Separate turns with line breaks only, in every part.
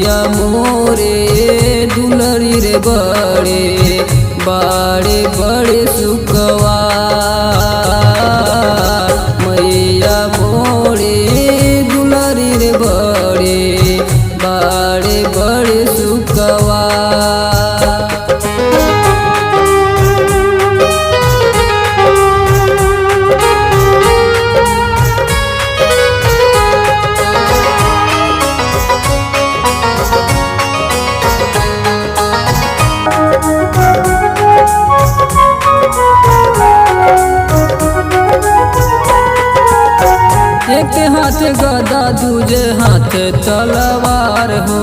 मैया मोरे दुलरी रे बड़े बड़े बड़े सुखवा मैया मोरे दुलरी रे बड़े बड़े बड़े सुखवा। एक हाथ गदा दूजे हाथ तलवार हो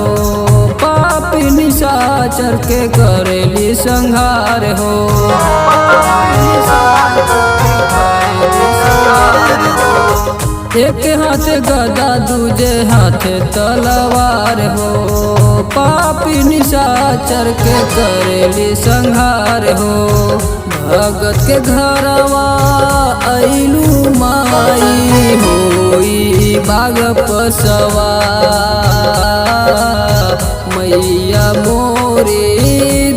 पापी निशाचर के करेली संहार हो। एक हाथ गदा दूजे हाथ तलवार हो पापी निशाचर के करेली संहार हो। भगत के घरवा आइलू माई होई बाग पसवा मैया मोरे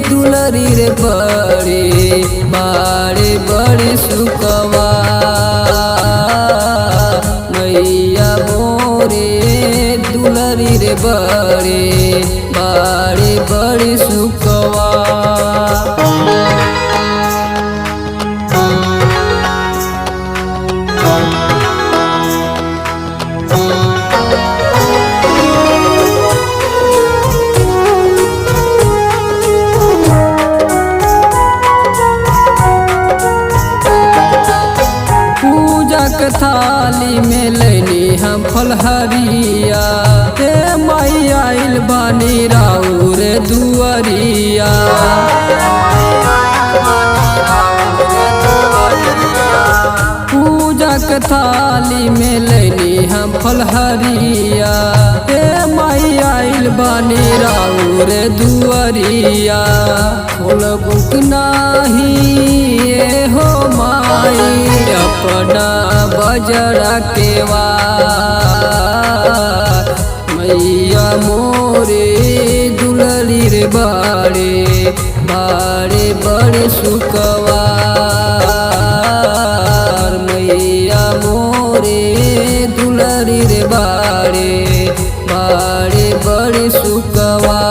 दुलरी रे बड़े बड़े बड़े सुखवा मैया मोरे दुलरी रे बड़े बड़े बड़े सुखवा। के थाली में लेनी हम फलहरिया हे माई आइल बानी राउर दुआरिया। पूजा के थाली में लेनी हम फलहरिया हे माई आइल बानी राउर दुआरिया। खोल बुक नाही हो माई अपना बजरा केवा मैया मोरे दुलरी रे बड़े बड़े बड़े सुखवा मैया मोरे दुलरी रे बड़े बड़े बड़े सुखवा।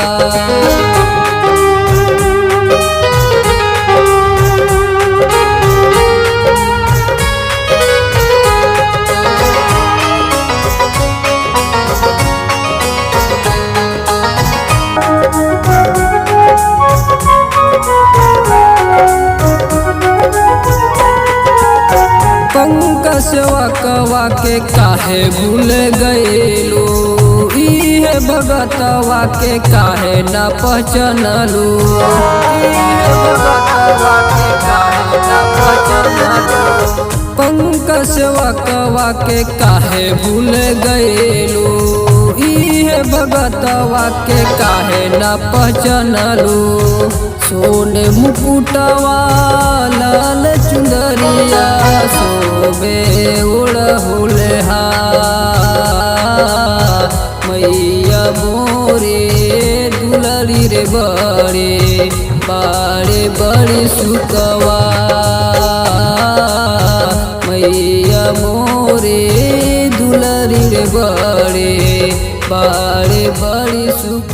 पंकजवा कवा के काहे भूल गएलू इहे भगतवा के काहे न पहचानलू। पंकजवा कवा के काहे भूल गएलू इहे भगतवा के काहे न पहचानलू। सोने मुकुटवा लाल चुंदरिया सोबे उड़हुले मैया मोरे दुलरी रे बड़े बड़े बड़े सुखवा मैया मोरे दुलरी रे बड़े बड़े बड़े सुख।